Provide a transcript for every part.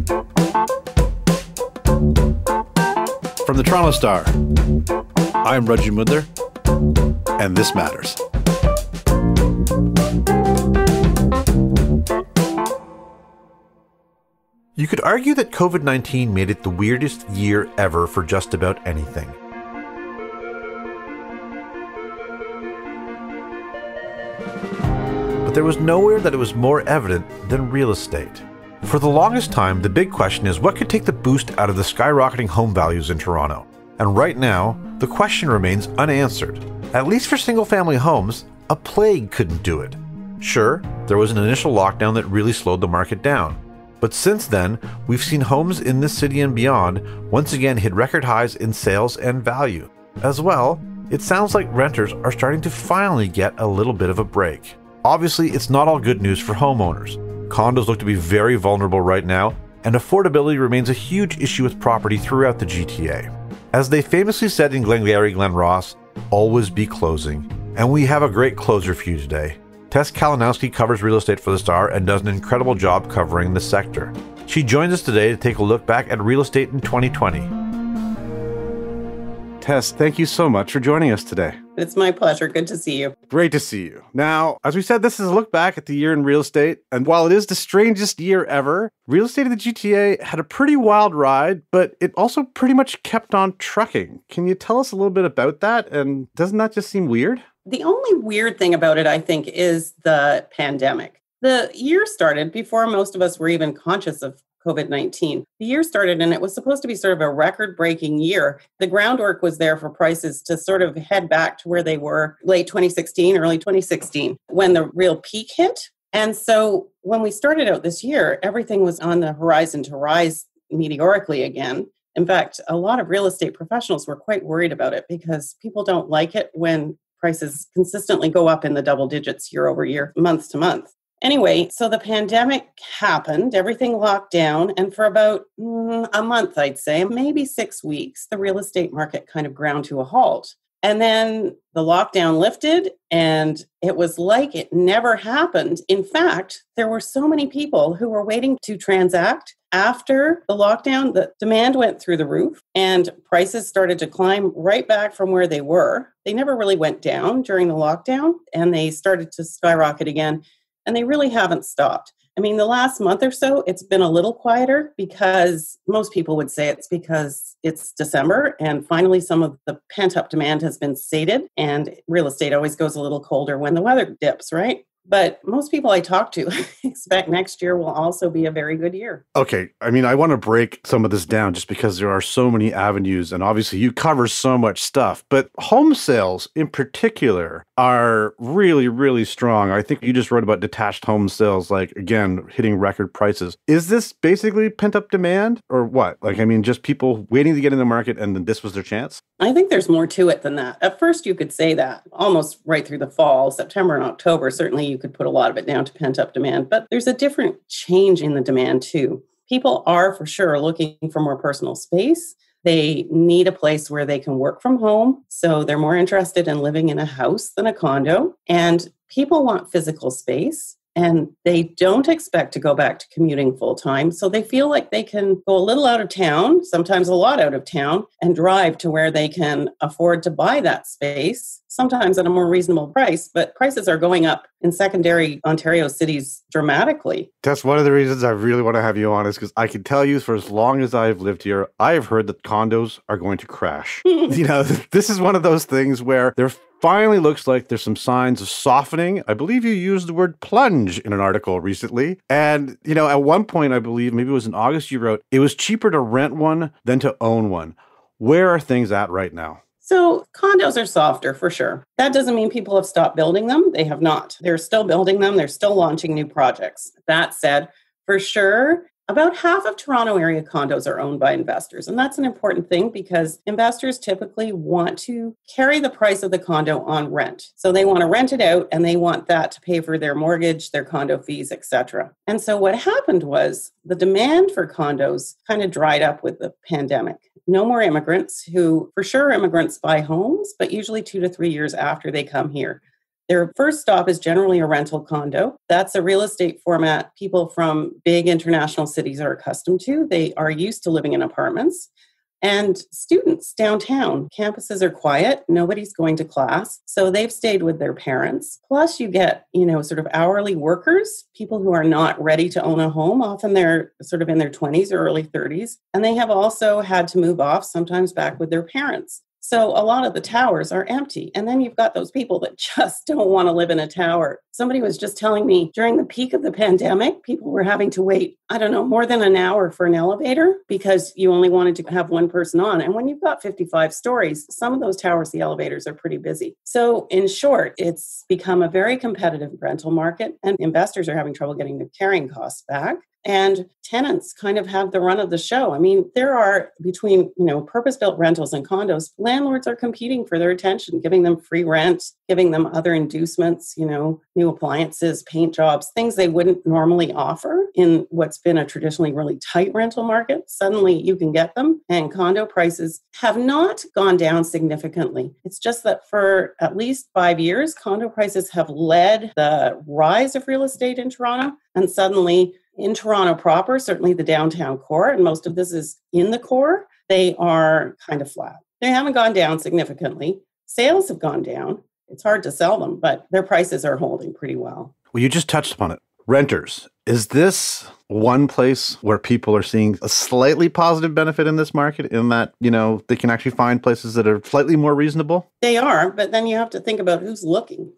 From the Toronto Star, I'm Raji Mudler, and this matters. You could argue that COVID-19 made it the weirdest year ever for just about anything. But there was nowhere that it was more evident than real estate. For the longest time, the big question is what could take the boost out of the skyrocketing home values in Toronto? And right now, the question remains unanswered. At least for single-family homes, a plague couldn't do it. Sure, there was an initial lockdown that really slowed the market down. But since then, we've seen homes in this city and beyond once again hit record highs in sales and value. As well, it sounds like renters are starting to finally get a little bit of a break. Obviously, it's not all good news for homeowners. Condos look to be very vulnerable right now, and affordability remains a huge issue with property throughout the GTA. As they famously said in Glengarry Glen Ross, always be closing. And we have a great closer for you today. Tess Kalinowski covers real estate for The Star and does an incredible job covering the sector. She joins us today to take a look back at real estate in 2020. Tess, thank you so much for joining us today. It's my pleasure. Good to see you. Great to see you. Now, as we said, this is a look back at the year in real estate. And while it is the strangest year ever, real estate in the GTA had a pretty wild ride, but it also pretty much kept on trucking. Can you tell us a little bit about that? And doesn't that just seem weird? The only weird thing about it, I think, is the pandemic. The year started before most of us were even conscious of COVID-19. The year started and it was supposed to be sort of a record-breaking year. The groundwork was there for prices to sort of head back to where they were late 2016, early 2016, when the real peak hit. And so when we started out this year, everything was on the horizon to rise meteorically again. In fact, a lot of real estate professionals were quite worried about it because people don't like it when prices consistently go up in the double digits year over year, month to month. Anyway, so the pandemic happened, everything locked down, and for about a month, I'd say, maybe 6 weeks, the real estate market kind of ground to a halt. And then the lockdown lifted, and it was like it never happened. In fact, there were so many people who were waiting to transact. After the lockdown, the demand went through the roof, and prices started to climb right back from where they were. They never really went down during the lockdown, and they started to skyrocket again. And they really haven't stopped. I mean, the last month or so, it's been a little quieter because most people would say it's because it's December and finally some of the pent-up demand has been sated and real estate always goes a little colder when the weather dips, right? But most people I talk to expect next year will also be a very good year. Okay. I mean, I want to break some of this down just because there are so many avenues and obviously you cover so much stuff. But home sales in particular are really, really strong. I think you just wrote about detached home sales, like, again, hitting record prices. Is this basically pent-up demand or what? Like, I mean, just people waiting to get in the market and then this was their chance? I think there's more to it than that. At first, you could say that almost right through the fall, September and October. Certainly, you could put a lot of it down to pent-up demand. But there's a different change in the demand, too. People are, for sure, looking for more personal space. They need a place where they can work from home. So they're more interested in living in a house than a condo. And people want physical space. And they don't expect to go back to commuting full time. So they feel like they can go a little out of town, sometimes a lot out of town, and drive to where they can afford to buy that space, sometimes at a more reasonable price. But prices are going up in secondary Ontario cities dramatically. That's one of the reasons I really want to have you on is because I can tell you for as long as I've lived here, I have heard that condos are going to crash. This is one of those things where they're finally looks like there's some signs of softening. I believe you used the word plunge in an article recently. And, at one point, I believe, maybe it was in August, you wrote, it was cheaper to rent one than to own one. Where are things at right now? So condos are softer for sure. That doesn't mean people have stopped building them. They have not. They're still building them. They're still launching new projects. That said, for sure, about half of Toronto area condos are owned by investors. And that's an important thing because investors typically want to carry the price of the condo on rent. So they want to rent it out and they want that to pay for their mortgage, their condo fees, etc. And so what happened was the demand for condos kind of dried up with the pandemic. No more immigrants who, for sure, immigrants buy homes, but usually 2 to 3 years after they come here. Their first stop is generally a rental condo. That's a real estate format people from big international cities are accustomed to. They are used to living in apartments. And students downtown, campuses are quiet. Nobody's going to class. So they've stayed with their parents. Plus you get, sort of hourly workers, people who are not ready to own a home. Often they're sort of in their 20s or early 30s. And they have also had to move off, sometimes back with their parents. So a lot of the towers are empty. And then you've got those people that just don't want to live in a tower. Somebody was just telling me during the peak of the pandemic, people were having to wait, more than an hour for an elevator because you only wanted to have one person on. And when you've got 55 stories, some of those towers, the elevators are pretty busy. So in short, it's become a very competitive rental market and investors are having trouble getting their carrying costs back. And tenants kind of have the run of the show. I mean, there are between, purpose-built rentals and condos, landlords are competing for their attention, giving them free rent, giving them other inducements, new appliances, paint jobs, things they wouldn't normally offer in what's been a traditionally really tight rental market. Suddenly you can get them. And condo prices have not gone down significantly. It's just that for at least 5 years, condo prices have led the rise of real estate in Toronto. And suddenly, in Toronto proper, certainly the downtown core, and most of this is in the core, they are kind of flat. They haven't gone down significantly. Sales have gone down. It's hard to sell them, but their prices are holding pretty well. Well, you just touched upon it. Renters. Is this one place where people are seeing a slightly positive benefit in this market in that, they can actually find places that are slightly more reasonable? They are, but then you have to think about who's looking.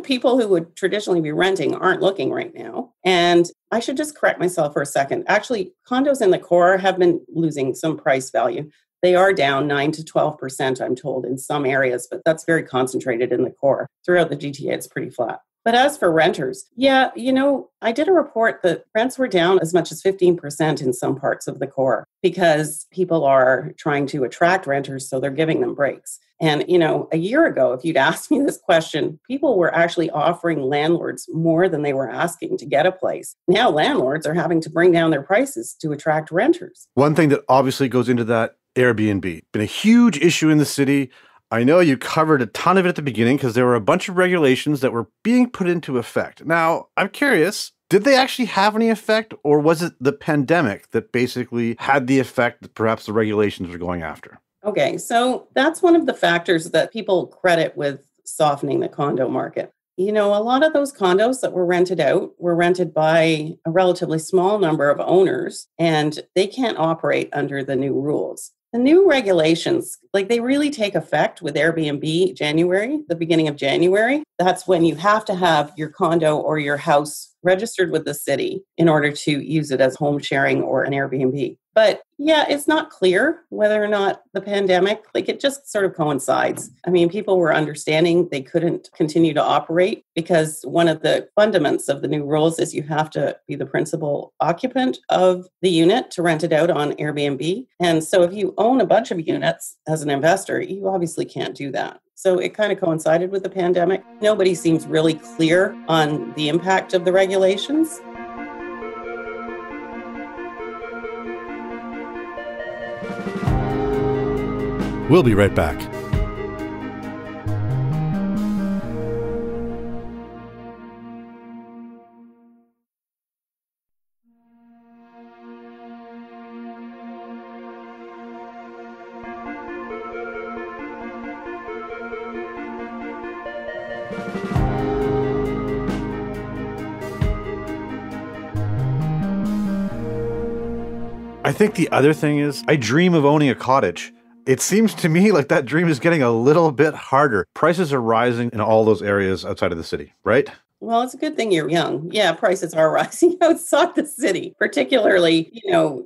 People who would traditionally be renting aren't looking right now. And I should just correct myself for a second. Actually, condos in the core have been losing some price value. They are down 9 to 12%, I'm told, in some areas, but that's very concentrated in the core. Throughout the GTA, it's pretty flat. But as for renters, I did a report that rents were down as much as 15% in some parts of the core because people are trying to attract renters, so they're giving them breaks. And, a year ago, if you'd asked me this question, people were actually offering landlords more than they were asking to get a place. Now landlords are having to bring down their prices to attract renters. One thing that obviously goes into that, Airbnb. Been a huge issue in the city. I know you covered a ton of it at the beginning because there were a bunch of regulations that were being put into effect. Now, I'm curious, did they actually have any effect, or was it the pandemic that basically had the effect that perhaps the regulations were going after? Okay, so that's one of the factors that people credit with softening the condo market. A lot of those condos that were rented out were rented by a relatively small number of owners, and they can't operate under the new rules. The new regulations, they really take effect with Airbnb the beginning of January. That's when you have to have your condo or your house registered with the city in order to use it as home sharing or an Airbnb. But yeah, it's not clear whether or not the pandemic, it just sort of coincides. I mean, people were understanding they couldn't continue to operate because one of the fundaments of the new rules is you have to be the principal occupant of the unit to rent it out on Airbnb. And so if you own a bunch of units as an investor, you obviously can't do that. So it kind of coincided with the pandemic. Nobody seems really clear on the impact of the regulations. We'll be right back. I think the other thing is I dream of owning a cottage. It seems to me like that dream is getting a little bit harder. Prices are rising in all those areas outside of the city, right? Well, it's a good thing you're young. Yeah, prices are rising outside the city. Particularly,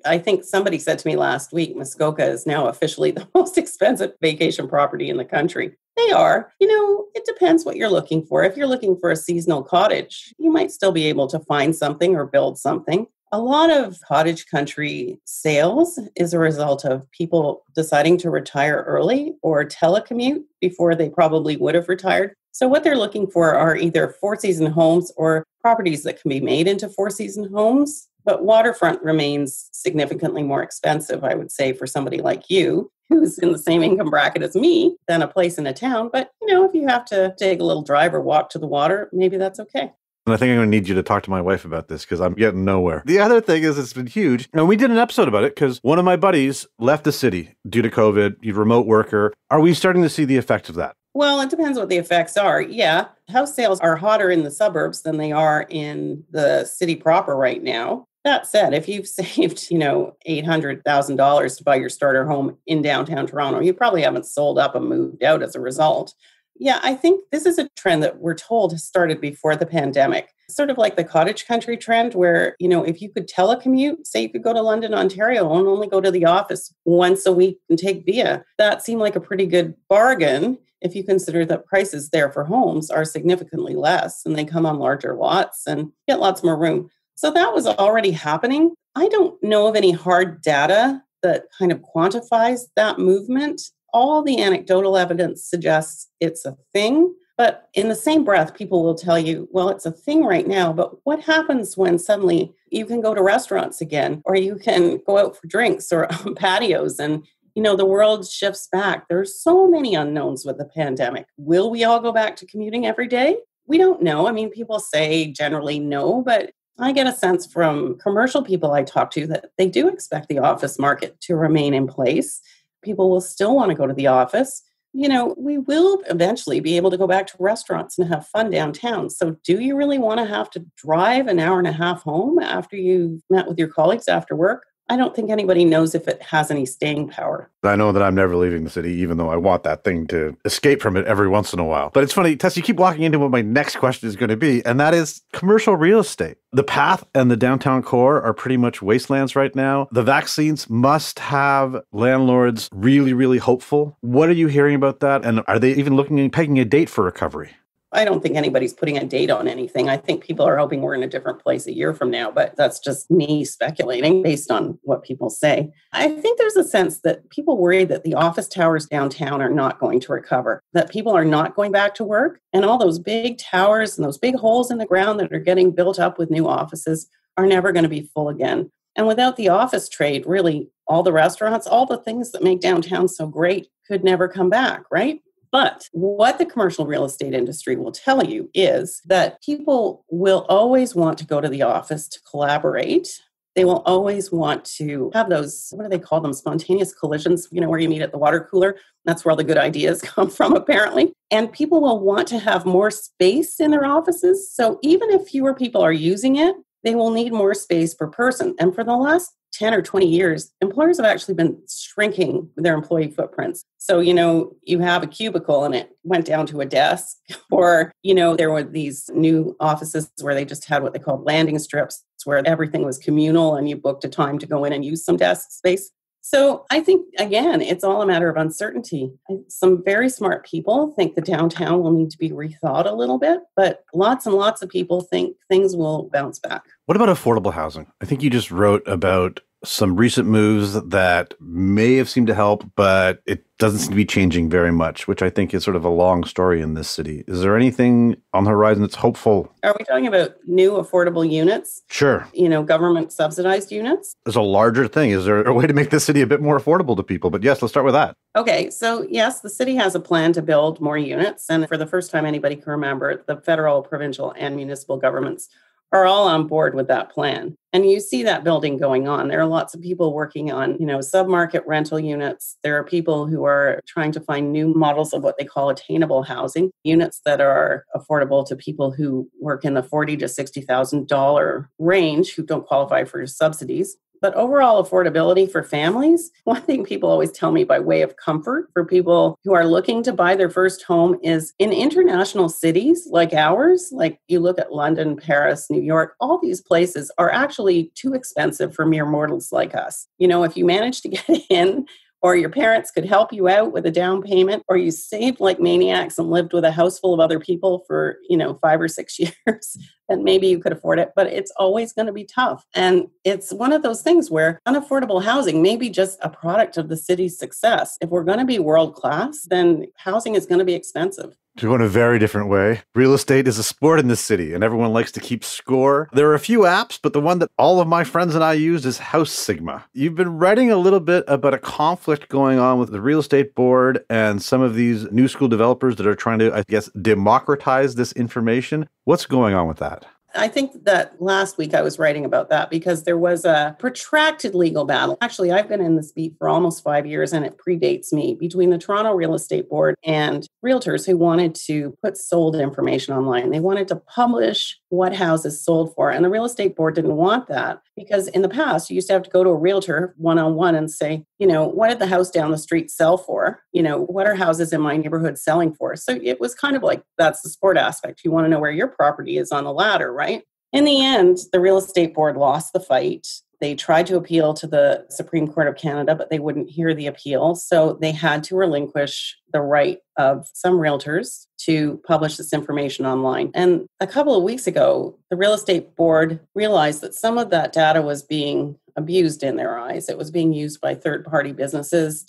I think somebody said to me last week, Muskoka is now officially the most expensive vacation property in the country. They are. It depends what you're looking for. If you're looking for a seasonal cottage, you might still be able to find something or build something. A lot of cottage country sales is a result of people deciding to retire early or telecommute before they probably would have retired. So what they're looking for are either four-season homes or properties that can be made into four-season homes. But waterfront remains significantly more expensive, I would say, for somebody like you who's in the same income bracket as me than a place in a town. But, if you have to take a little drive or walk to the water, maybe that's okay. And I think I'm going to need you to talk to my wife about this because I'm getting nowhere. The other thing is it's been huge. And we did an episode about it because one of my buddies left the city due to COVID. He's a remote worker. Are we starting to see the effects of that? Well, it depends what the effects are. Yeah, house sales are hotter in the suburbs than they are in the city proper right now. That said, if you've saved, $800,000 to buy your starter home in downtown Toronto, you probably haven't sold up and moved out as a result. Yeah, I think this is a trend that we're told has started before the pandemic. Sort of like the cottage country trend where, if you could telecommute, say you could go to London, Ontario, and only go to the office once a week and take VIA, that seemed like a pretty good bargain if you consider that prices there for homes are significantly less and they come on larger lots and get lots more room. So that was already happening. I don't know of any hard data that kind of quantifies that movement. All the anecdotal evidence suggests it's a thing, but in the same breath, people will tell you, well, it's a thing right now, but what happens when suddenly you can go to restaurants again, or you can go out for drinks or on patios and, the world shifts back. There's so many unknowns with the pandemic. Will we all go back to commuting every day? We don't know. I mean, people say generally no, but I get a sense from commercial people I talk to that they do expect the office market to remain in place. People will still want to go to the office. We will eventually be able to go back to restaurants and have fun downtown. So do you really want to have to drive an hour and a half home after you've met with your colleagues after work? I don't think anybody knows if it has any staying power. I know that I'm never leaving the city, even though I want that thing to escape from it every once in a while. But it's funny, Tess, you keep walking into what my next question is going to be, and that is commercial real estate. The Path and the downtown core are pretty much wastelands right now. The vaccines must have landlords really, really hopeful. What are you hearing about that? And are they even looking and pegging a date for recovery? I don't think anybody's putting a date on anything. I think people are hoping we're in a different place a year from now, but that's just me speculating based on what people say. I think there's a sense that people worry that the office towers downtown are not going to recover, that people are not going back to work, and all those big towers and those big holes in the ground that are getting built up with new offices are never going to be full again. And without the office trade, really, all the restaurants, all the things that make downtown so great could never come back, right? But what the commercial real estate industry will tell you is that people will always want to go to the office to collaborate. They will always want to have those, what do they call them, spontaneous collisions, where you meet at the water cooler. That's where all the good ideas come from, apparently. And people will want to have more space in their offices. So even if fewer people are using it, they will need more space per person. And for the last 10 or 20 years, employers have actually been shrinking their employee footprints. So, you have a cubicle and it went down to a desk, or, there were these new offices where they just had what they called landing strips, where everything was communal and you booked a time to go in and use some desk space. So I think, again, it's all a matter of uncertainty. Some very smart people think the downtown will need to be rethought a little bit, but lots and lots of people think things will bounce back. What about affordable housing? I think you just wrote about some recent moves that may have seemed to help, but it doesn't seem to be changing very much, which I think is sort of a long story in this city. Is there anything on the horizon that's hopeful? Are we talking about new affordable units? Sure. Government subsidized units? There's a larger thing. Is there a way to make this city a bit more affordable to people? But yes, let's start with that. Okay. So yes, the city has a plan to build more units. And for the first time anybody can remember, the federal, provincial, and municipal governments are all on board with that plan. And you see that building going on. There are lots of people working on, sub-market rental units. There are people who are trying to find new models of what they call attainable housing, units that are affordable to people who work in the $40,000 to $60,000 range who don't qualify for subsidies. But overall affordability for families, one thing people always tell me by way of comfort for people who are looking to buy their first home is in international cities like ours, like you look at London, Paris, New York, all these places are actually too expensive for mere mortals like us. If you manage to get in, or your parents could help you out with a down payment, or you saved like maniacs and lived with a house full of other people for, 5 or 6 years, then maybe you could afford it. But it's always going to be tough. And it's one of those things where unaffordable housing may be just a product of the city's success. If we're going to be world class, then housing is going to be expensive. To go in a very different way, real estate is a sport in this city, and everyone likes to keep score. There are a few apps, but the one that all of my friends and I use is House Sigma. You've been writing a little bit about a conflict going on with the real estate board and some of these new school developers that are trying to, I guess, democratize this information. What's going on with that? I think that last week I was writing about that because there was a protracted legal battle. Actually, I've been in this beat for almost 5 years, and it predates me, between the Toronto Real Estate Board and realtors who wanted to put sold information online. They wanted to publish what houses sold for. And the Real Estate Board didn't want that because in the past, you used to have to go to a realtor one-on-one and say, what did the house down the street sell for? What are houses in my neighborhood selling for? So it was kind of like, that's the sport aspect. You want to know where your property is on the ladder, right? In the end, the Real Estate Board lost the fight. They tried to appeal to the Supreme Court of Canada, but they wouldn't hear the appeal. So they had to relinquish the right of some realtors to publish this information online. And a couple of weeks ago, the Real Estate Board realized that some of that data was being abused in their eyes. It was being used by third-party businesses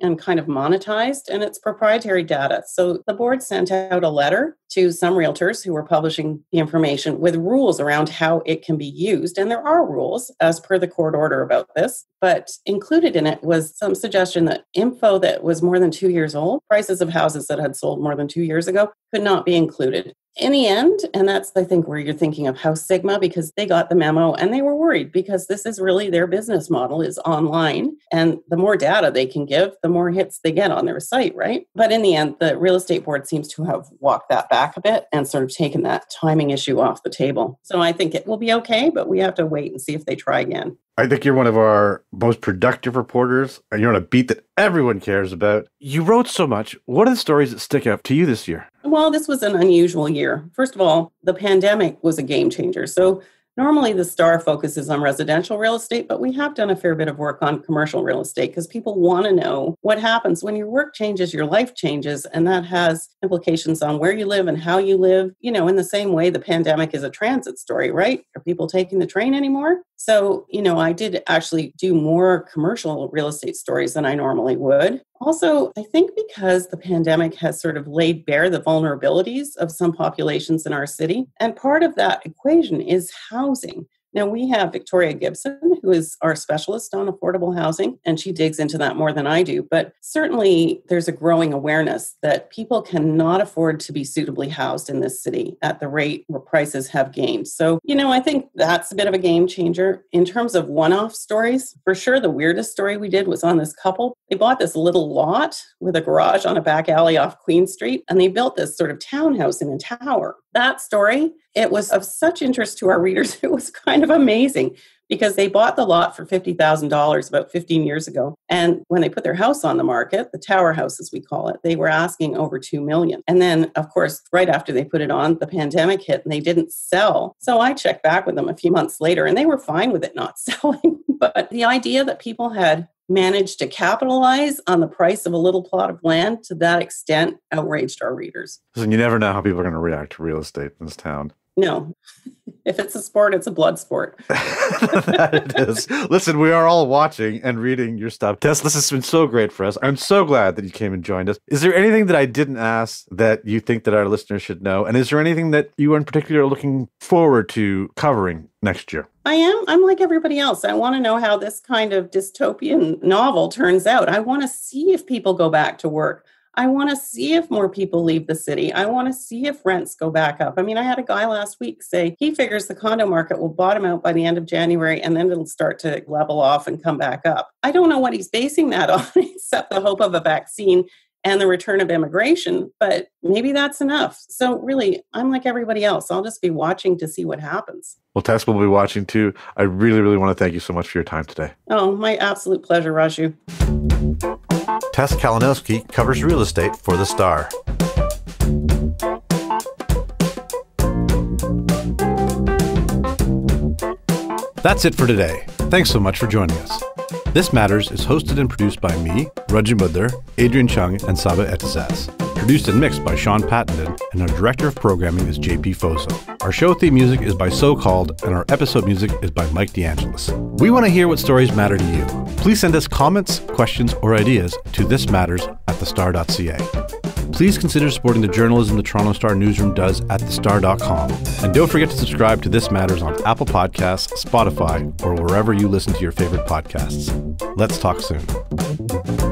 and kind of monetized, and it's proprietary data. So the board sent out a letter to some realtors who were publishing the information with rules around how it can be used. And there are rules as per the court order about this, but included in it was some suggestion that info that was more than 2 years old, prices of houses that had sold more than 2 years ago, could not be included. In the end, and that's, I think, where you're thinking of House Sigma, because they got the memo and they were worried because this is really their business model is online. And the more data they can give, the more hits they get on their site, right? But in the end, the Real Estate Board seems to have walked that back a bit and sort of taken that timing issue off the table. So I think it will be okay, but we have to wait and see if they try again. I think you're one of our most productive reporters, and you're on a beat that everyone cares about. You wrote so much. What are the stories that stick out to you this year? Well, this was an unusual year. First of all, the pandemic was a game changer. So normally the Star focuses on residential real estate, but we have done a fair bit of work on commercial real estate because people want to know what happens when your work changes, your life changes, and that has implications on where you live and how you live. In the same way the pandemic is a transit story, right? Are people taking the train anymore? So, I did actually do more commercial real estate stories than I normally would. Also, I think because the pandemic has sort of laid bare the vulnerabilities of some populations in our city, and part of that equation is housing. Now, we have Victoria Gibson, who is our specialist on affordable housing, and she digs into that more than I do. But certainly, there's a growing awareness that people cannot afford to be suitably housed in this city at the rate where prices have gained. So, I think that's a bit of a game changer. In terms of one-off stories, for sure, the weirdest story we did was on this couple. They bought this little lot with a garage on a back alley off Queen Street, and they built this sort of townhouse in a tower. That story, it was of such interest to our readers. It was kind of amazing because they bought the lot for $50,000 about 15 years ago. And when they put their house on the market, the tower house as we call it, they were asking over $2 million. And then, of course, right after they put it on, the pandemic hit and they didn't sell. So I checked back with them a few months later and they were fine with it not selling. But the idea that people had managed to capitalize on the price of a little plot of land to that extent outraged our readers. Listen, you never know how people are going to react to real estate in this town. No. If it's a sport, it's a blood sport. That it is. Listen, we are all watching and reading your stuff. Tess, this has been so great for us. I'm so glad that you came and joined us. Is there anything that I didn't ask that you think that our listeners should know? And is there anything that you in particular are looking forward to covering next year? I am. I'm like everybody else. I want to know how this kind of dystopian novel turns out. I want to see if people go back to work. I want to see if more people leave the city. I want to see if rents go back up. I mean, I had a guy last week say he figures the condo market will bottom out by the end of January and then it'll start to level off and come back up. I don't know what he's basing that on except the hope of a vaccine and the return of immigration, but maybe that's enough. So really, I'm like everybody else. I'll just be watching to see what happens. Well, Tess will be watching too. I really, really want to thank you so much for your time today. Oh, my absolute pleasure, Raju. Tess Kalinowski covers real estate for The Star. That's it for today. Thanks so much for joining us. This Matters is hosted and produced by me, Raju Mudler, Adrian Chung, and Saba Etizaz. Produced and mixed by Sean Pattenden, and our director of programming is JP Foso. Our show theme music is by So Called, and our episode music is by Mike DeAngelis. We want to hear what stories matter to you. Please send us comments, questions, or ideas to thismatters@thestar.ca. please consider supporting the journalism the Toronto Star newsroom does at thestar.com. And don't forget to subscribe to This Matters on Apple Podcasts, Spotify, or wherever you listen to your favorite podcasts. Let's talk soon.